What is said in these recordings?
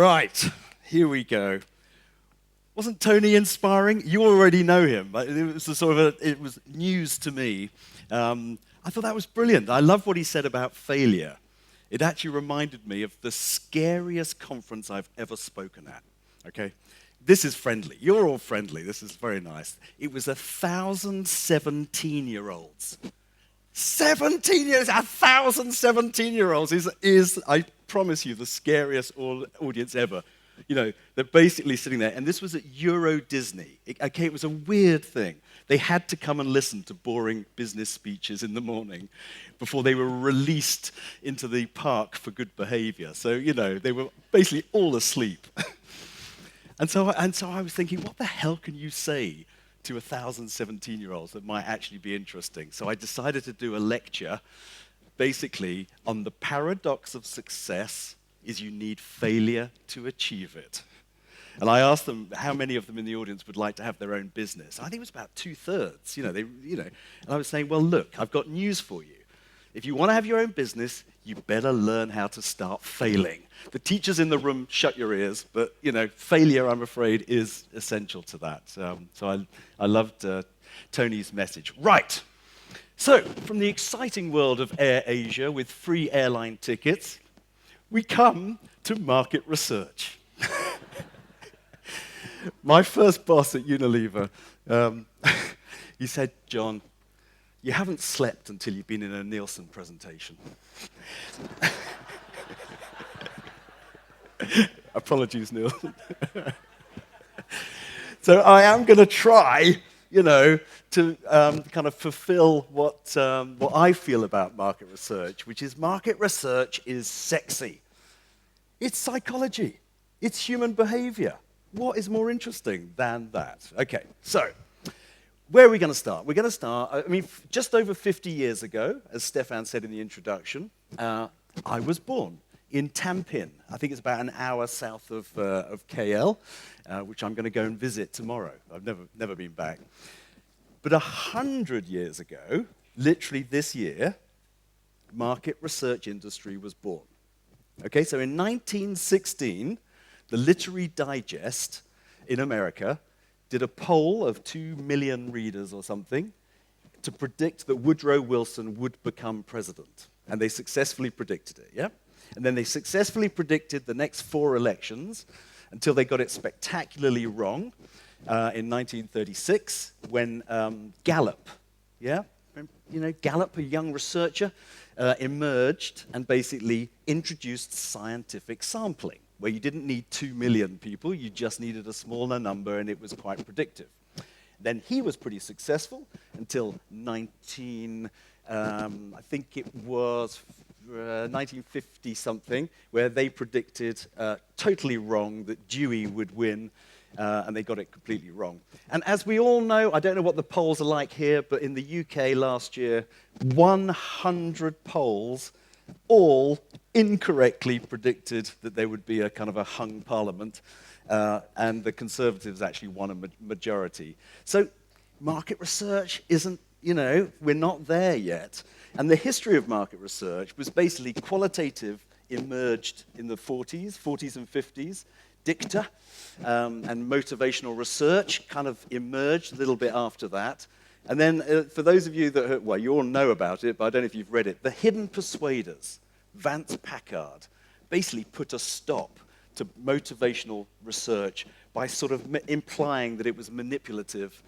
Right, here we go. Wasn't Tony inspiring? You already know him, but it was it was news to me. I thought that was brilliant. I love what he said about failure. It actually reminded me of the scariest conference I've ever spoken at. Okay, this is friendly. You're all friendly. This is very nice. It was 1,000 17-year-olds. 17 years, 1,000 17-year-olds is, I promise you, the scariest audience ever. You know, they're basically sitting there, and this was at Euro Disney. It was a weird thing. They had to come and listen to boring business speeches in the morning before they were released into the park for good behavior. So, you know, they were basically all asleep. And so I was thinking, what the hell can you say to 1,000 17-year-olds that might actually be interesting? So I decided to do a lecture basically on the paradox of success is you need failure to achieve it. And I asked them how many of them in the audience would like to have their own business. I think it was about 2/3, and I was saying, well, look, I've got news for you. If you want to have your own business, you better learn how to start failing. The teachers in the room, shut your ears, but, failure, I'm afraid, is essential to that. So I loved Tony's message. Right. So, from the exciting world of Air Asia with free airline tickets, we come to market research. My first boss at Unilever, he said, John, you haven't slept until you've been in a Nielsen presentation. Apologies, Nielsen. So I am going to try, to kind of fulfill what I feel about market research, which is market research is sexy. It's psychology. It's human behavior. What is more interesting than that? Okay, so where are we going to start? We're going to start, just over 50 years ago, as Stefan said in the introduction, I was born in Tampin. I think it's about an hour south of KL, which I'm going to go and visit tomorrow. I've never been back. But 100 years ago, literally this year, market research industry was born. Okay, so in 1916, the Literary Digest in America did a poll of 2 million readers or something to predict that Woodrow Wilson would become president. And they successfully predicted it, yeah? And then they successfully predicted the next 4 elections until they got it spectacularly wrong in 1936 when Gallup, yeah? Gallup, a young researcher, emerged and basically introduced scientific sampling, where you didn't need 2 million people, you just needed a smaller number, and it was quite predictive. Then he was pretty successful until I think it was 1950-something, where they predicted totally wrong that Dewey would win, and they got it completely wrong. And as we all know, I don't know what the polls are like here, but in the UK last year, 100 polls all incorrectly predicted that there would be a kind of a hung parliament, and the Conservatives actually won a majority. So market research isn't, we're not there yet. And the history of market research was basically qualitative emerged in the 40s and 50s, dicta and motivational research kind of emerged a little bit after that. And then for those of you that, you all know about it, but I don't know if you've read it, The Hidden Persuaders, Vance Packard, basically put a stop to motivational research by sort of implying that it was manipulative.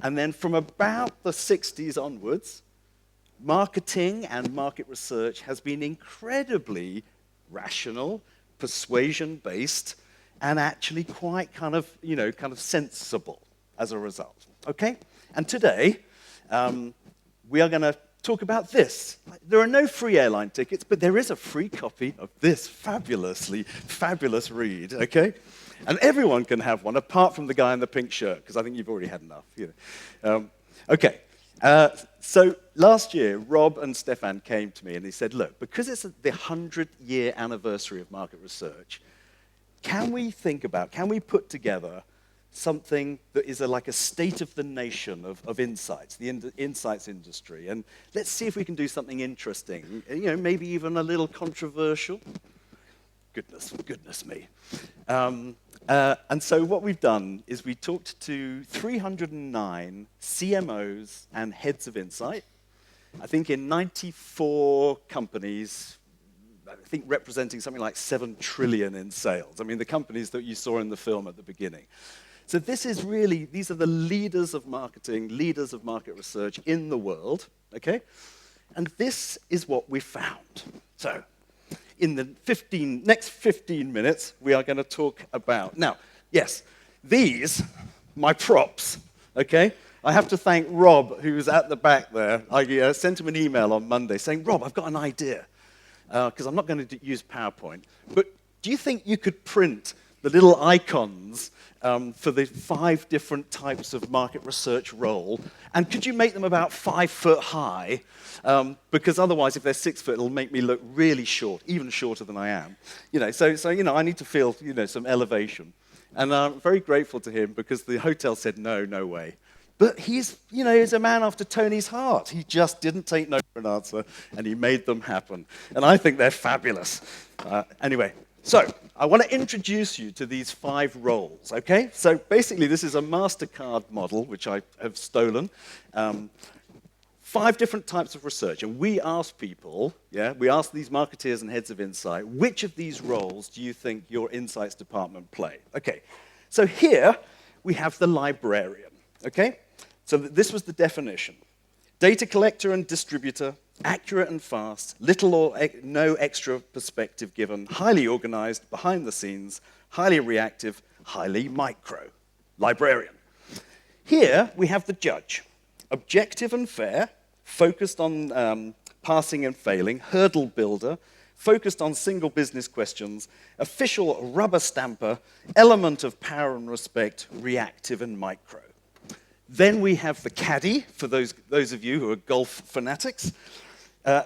And then from about the 60s onwards, marketing and market research has been incredibly rational, persuasion-based, and actually quite kind of sensible as a result. Okay? And today, we are going to talk about this. There are no free airline tickets, but there is a free copy of this fabulous read, okay? And everyone can have one, apart from the guy in the pink shirt, because I think you've already had enough. Okay. So last year, Rob and Stefan came to me and they said, look, because it's the 100-year anniversary of market research, can we put together something that is like a state of the nation of insights, the insights industry, and let's see if we can do something interesting, maybe even a little controversial. goodness me. And so what we've done is we talked to 309 CMOs and heads of insight, I think in 94 companies, I think representing something like 7 trillion in sales. I mean, the companies that you saw in the film at the beginning. So this is really, these are the leaders of marketing, leaders of market research in the world, okay? And this is what we found. So in the next 15 minutes, we are going to talk about, now, yes, these, my props, okay? I have to thank Rob, who's at the back there. I sent him an email on Monday saying, Rob, I've got an idea, because I'm not going to use PowerPoint. But do you think you could print the little icons for the 5 different types of market research role? And could you make them about 5 foot high? Because otherwise, if they're 6 foot, it'll make me look really short, even shorter than I am. So I need to feel, some elevation. And I'm very grateful to him because the hotel said, no way. But he's a man after Tony's heart. He just didn't take no for an answer, and he made them happen. And I think they're fabulous. Anyway, so I want to introduce you to these 5 roles, okay? So basically, this is a MasterCard model, which I have stolen. 5 different types of research, and we asked people, we asked these marketeers and heads of insight, which of these roles do you think your insights department play? Okay, so here we have the librarian, okay? So this was the definition. Data collector and distributor, accurate and fast, little or no extra perspective given, highly organized, behind the scenes, highly reactive, highly micro. Librarian. Here we have the judge. Objective and fair, focused on passing and failing, hurdle builder, focused on single business questions, official rubber stamper, element of power and respect, reactive and micro. Then we have the caddy, for those of you who are golf fanatics,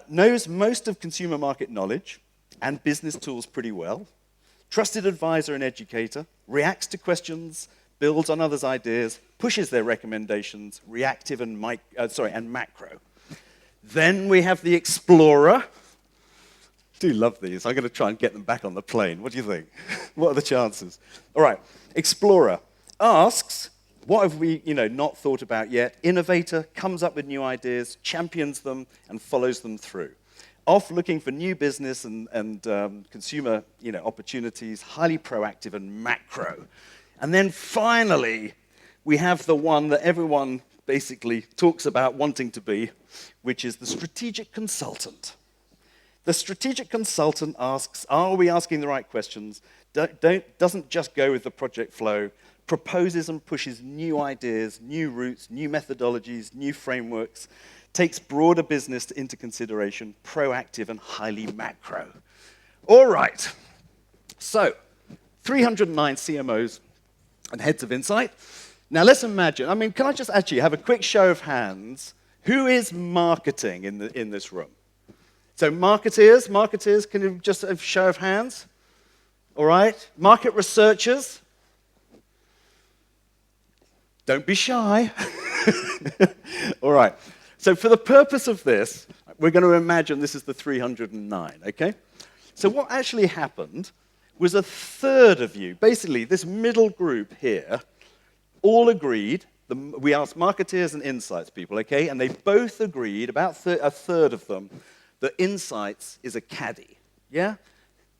knows most of consumer market knowledge and business tools pretty well, trusted advisor and educator, reacts to questions, builds on others' ideas, pushes their recommendations, reactive and macro. Then we have the explorer. Do love these. I'm going to try and get them back on the plane. What do you think? What are the chances? All right, explorer asks, what have we, not thought about yet? Innovator comes up with new ideas, champions them, and follows them through. Off looking for new business and consumer, opportunities, highly proactive and macro. And then finally, we have the one that everyone basically talks about wanting to be, which is the strategic consultant. The strategic consultant asks, are we asking the right questions? Doesn't just go with the project flow, proposes and pushes new ideas, new routes, new methodologies, new frameworks, takes broader business into consideration, proactive and highly macro. All right, so 309 CMOs and heads of insight. Now let's imagine, can I just actually have a quick show of hands? Who is marketing in this room? So marketeers, can you just have a show of hands? All right, market researchers. Don't be shy. All right. So for the purpose of this, we're going to imagine this is the 309, okay? So what actually happened was a third of you, basically this middle group here, all agreed. We asked marketeers and insights people, okay? And they both agreed, about a third of them, that insights is a caddy, yeah?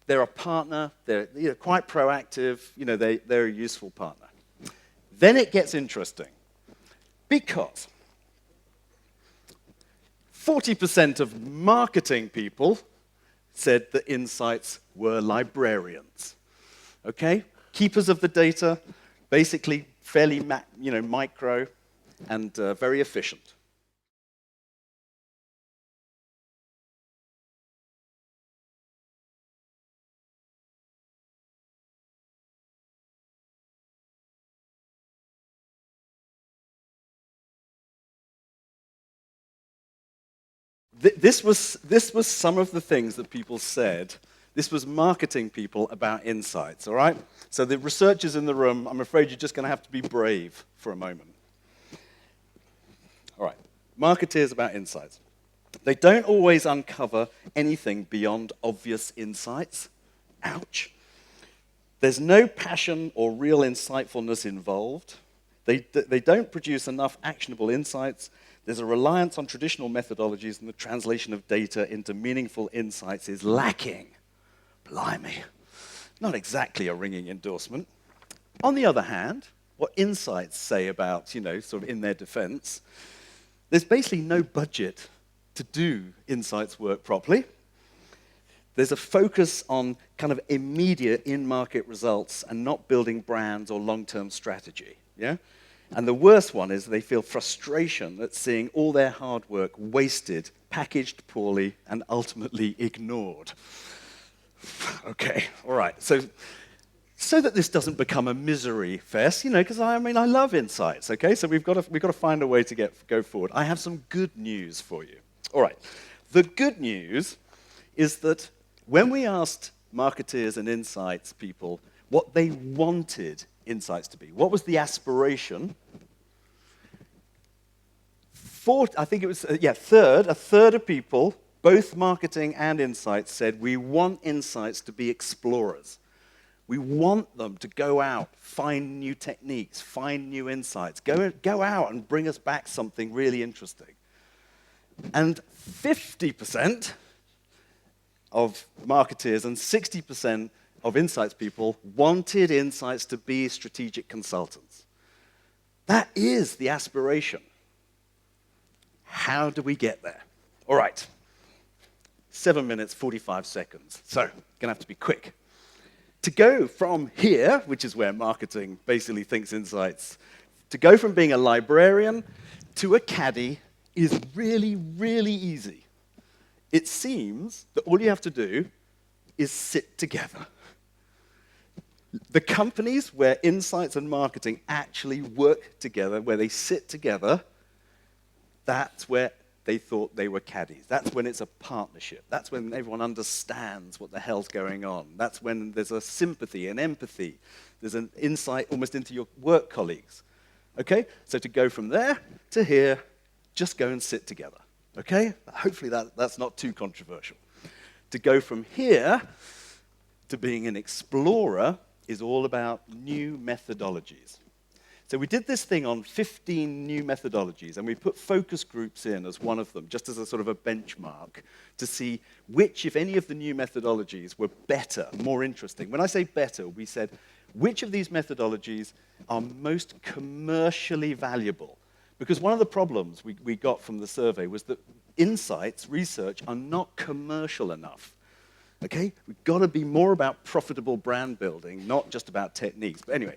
They're a partner. They're quite proactive. They're a useful partner. Then it gets interesting because 40% of marketing people said that insights were librarians, okay? Keepers of the data, basically fairly micro and very efficient. This was some of the things that people said. This was marketing people about insights, all right? So the researchers in the room, I'm afraid you're just going to have to be brave for a moment. All right, marketeers about insights. They don't always uncover anything beyond obvious insights. Ouch. There's no passion or real insightfulness involved. They don't produce enough actionable insights. There's a reliance on traditional methodologies, and the translation of data into meaningful insights is lacking. Blimey. Not exactly a ringing endorsement. On the other hand, what insights say about, sort of in their defense, there's basically no budget to do insights work properly. There's a focus on kind of immediate in-market results and not building brands or long-term strategy, yeah? And the worst one is they feel frustration at seeing all their hard work wasted, packaged poorly, and ultimately ignored. Okay, all right. So that this doesn't become a misery fest, because I love insights, okay? So we've got to find a way to go forward. I have some good news for you. All right. The good news is that when we asked marketeers and insights people what they wanted insights to be, what was the aspiration? I think it was, a third of people, both marketing and insights, said we want insights to be explorers. We want them to go out, find new techniques, find new insights, go out and bring us back something really interesting. And 50% of marketeers and 60% of insights people wanted insights to be strategic consultants. That is the aspiration. How do we get there? All right. 7 minutes, 45 seconds. So, going to have to be quick. To go from here, which is where marketing basically thinks insights, to go from being a librarian to a caddy is really, really easy. It seems that all you have to do is sit together. The companies where insights and marketing actually work together, where they sit together, that's where they thought they were caddies. That's when it's a partnership. That's when everyone understands what the hell's going on. That's when there's a sympathy and empathy. There's an insight almost into your work colleagues. Okay? So to go from there to here, just go and sit together. Okay? Hopefully that's not too controversial. To go from here to being an explorer is all about new methodologies. So we did this thing on 15 new methodologies, and we put focus groups in as one of them, just as a sort of a benchmark, to see which, if any, of the new methodologies were better, more interesting. When I say better, we said, which of these methodologies are most commercially valuable? Because one of the problems we got from the survey was that insights, research, are not commercial enough. Okay? We've got to be more about profitable brand building, not just about techniques. But anyway,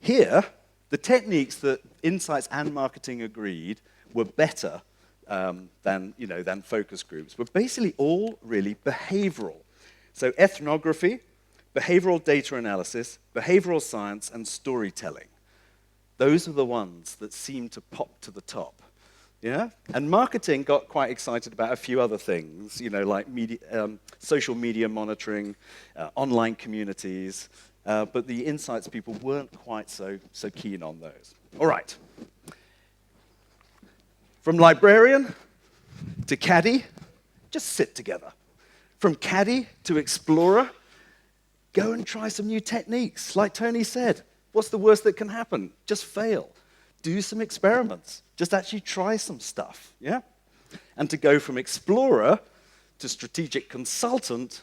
here, the techniques that insights and marketing agreed were better than focus groups were basically all really behavioral. So ethnography, behavioral data analysis, behavioral science, and storytelling. Those are the ones that seem to pop to the top. Yeah? And marketing got quite excited about a few other things, like social media monitoring, online communities, but the insights people weren't quite so keen on those. All right. From librarian to caddy, just sit together. From caddy to explorer, go and try some new techniques. Like Tony said, what's the worst that can happen? Just fail. Do some experiments. Just actually try some stuff, yeah? And to go from explorer to strategic consultant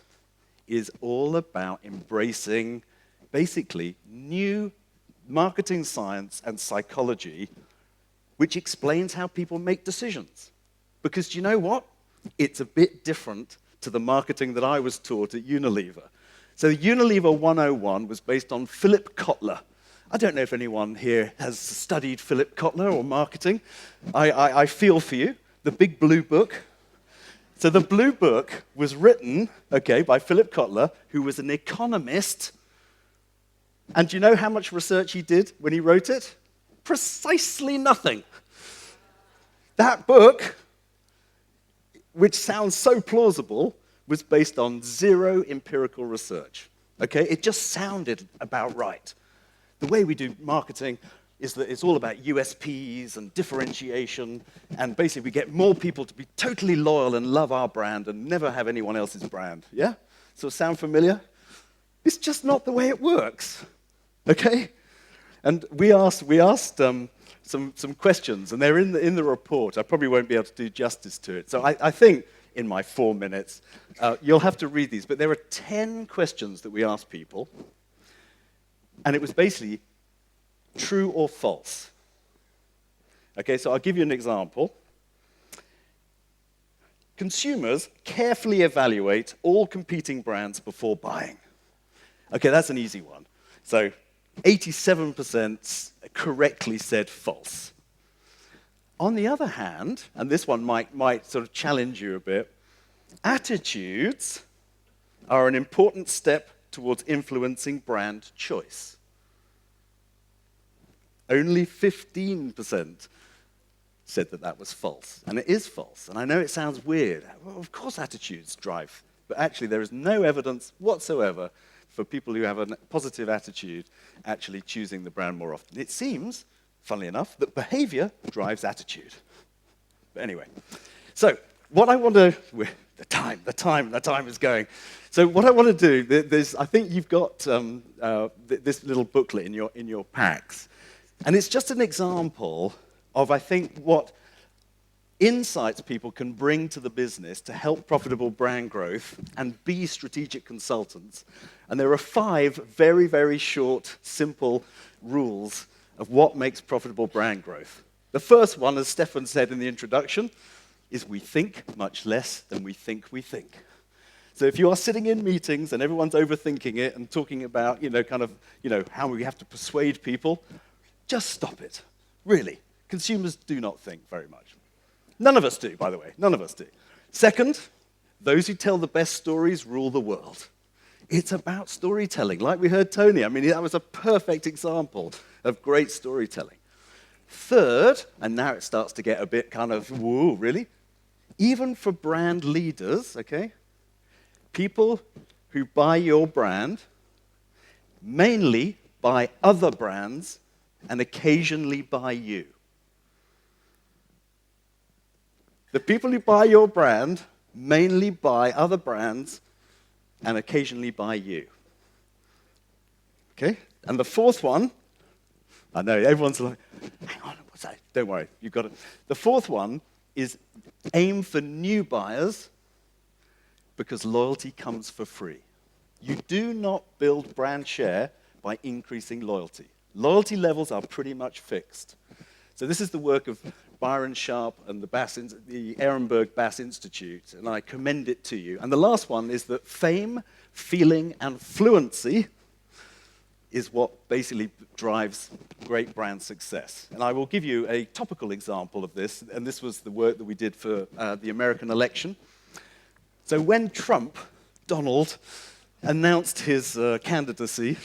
is all about embracing basically new marketing science and psychology, which explains how people make decisions. Because do you know what? It's a bit different to the marketing that I was taught at Unilever. So Unilever 101 was based on Philip Kotler. I don't know if anyone here has studied Philip Kotler or marketing. I feel for you. The Big Blue Book. So the Blue Book was written, by Philip Kotler, who was an economist. And do you know how much research he did when he wrote it? Precisely nothing. That book, which sounds so plausible, was based on zero empirical research. Okay? It just sounded about right. The way we do marketing is that it's all about USPs and differentiation, and basically we get more people to be totally loyal and love our brand and never have anyone else's brand. Yeah? So sound familiar? It's just not the way it works, okay? And we asked some questions, and they're in the report. I probably won't be able to do justice to it. So I think in my 4 minutes, you'll have to read these. But there are 10 questions that we asked people, and it was basically true or false. Okay, so I'll give you an example. Consumers carefully evaluate all competing brands before buying. Okay, that's an easy one. So 87% correctly said false. On the other hand, and this one might sort of challenge you a bit, attitudes are an important step towards influencing brand choice. Only 15% said that that was false, and it is false. And I know it sounds weird. Well, of course attitudes drive, but actually there is no evidence whatsoever for people who have a positive attitude actually choosing the brand more often. It seems, funnily enough, that behavior drives attitude. But anyway, so what I want to, the time is going. So what I want to do, I think you've got this little booklet in your packs, and it's just an example of, I think, what insights people can bring to the business to help profitable brand growth and be strategic consultants. And there are 5 very, very short, simple rules of what makes profitable brand growth. The first one, as Stefan said in the introduction, is we think much less than we think we think. So if you are sitting in meetings and everyone's overthinking it and talking about, how we have to persuade people, just stop it. Really. Consumers do not think very much. None of us do, by the way. None of us do. Second, those who tell the best stories rule the world. It's about storytelling, like we heard Tony. I mean, that was a perfect example of great storytelling. Third, and now it starts to get a bit kind of, whoa, really? Even for brand leaders, okay, people who buy your brand mainly buy other brands and occasionally buy you. The people who buy your brand mainly buy other brands and occasionally buy you. Okay? And the fourth one, I know everyone's like, hang on, what's that? Don't worry, you've got it. The fourth one is aim for new buyers because loyalty comes for free. You do not build brand share by increasing loyalty. Loyalty levels are pretty much fixed. So this is the work of Byron Sharp and the Ehrenberg Bass Institute, and I commend it to you. And the last one is that fame, feeling, and fluency is what basically drives great brand success. And I will give you a topical example of this, and this was the work that we did for the American election. So when Donald, announced his candidacy,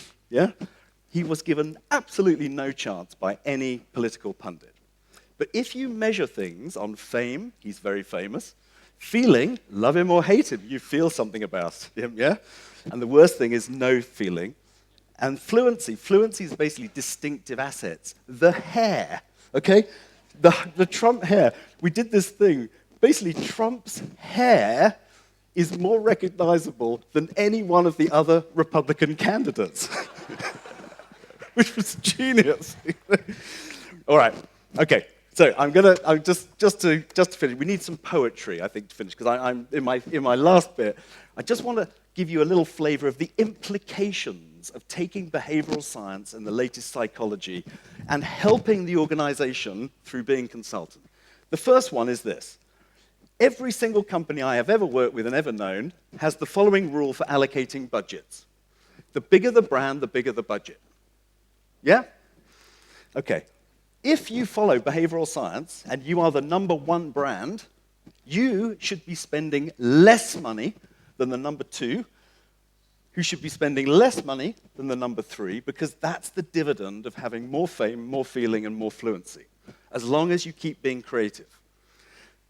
he was given absolutely no chance by any political pundit. But if you measure things on fame, he's very famous. Feeling, love him or hate him, you feel something about him, yeah? And the worst thing is no feeling. And fluency is basically distinctive assets. The hair, okay? The Trump hair. We did this thing. Basically, Trump's hair is more recognizable than any one of the other Republican candidates. Which was genius. All right, okay. So I'm just to finish. We need some poetry, I think, to finish, because I'm in my last bit. I just want to give you a little flavor of the implications of taking behavioral science and the latest psychology and helping the organization through being consultant. The first one is this. Every single company I have ever worked with and ever known has the following rule for allocating budgets. The bigger the brand, the bigger the budget. Yeah? Okay. If you follow behavioral science and you are the number 1 brand, you should be spending less money than the number 2, who should be spending less money than the number 3, because that's the dividend of having more fame, more feeling, and more fluency, as long as you keep being creative.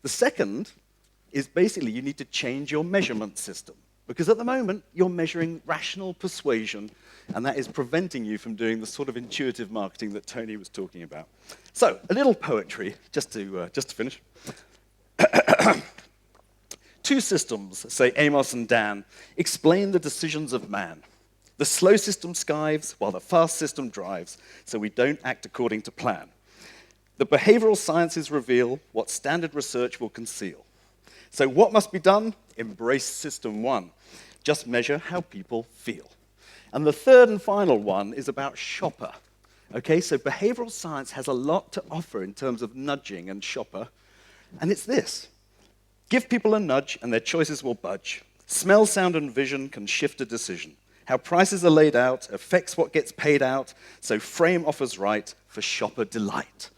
The second is basically you need to change your measurement system, because at the moment you're measuring rational persuasion, and that is preventing you from doing the sort of intuitive marketing that Tony was talking about. So, a little poetry, just to finish. 2 systems, say Amos and Dan, explain the decisions of man. The slow system skives while the fast system drives, so we don't act according to plan. The behavioral sciences reveal what standard research will conceal. So what must be done? Embrace system one. Just measure how people feel. And the third and final one is about shopper. Okay, so behavioral science has a lot to offer in terms of nudging and shopper, and it's this. Give people a nudge and their choices will budge. Smell, sound, and vision can shift a decision. How prices are laid out affects what gets paid out, so frame offers right for shopper delight.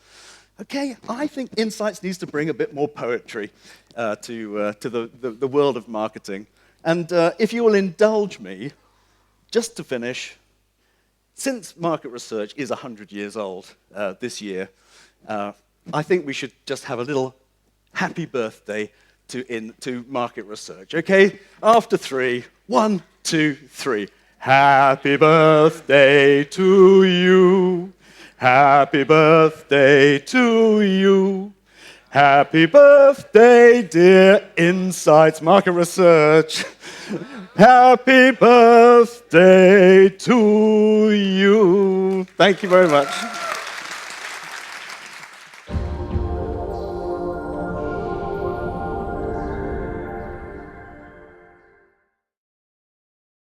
Okay, I think Insights needs to bring a bit more poetry to the world of marketing. And if you will indulge me, just to finish, since market research is 100 years old this year, I think we should just have a little happy birthday to market research. Okay, after 3, 1, 2, 3. Happy birthday to you. Happy birthday to you. Happy birthday, dear Insights Market Research. Happy birthday to you. Thank you very much.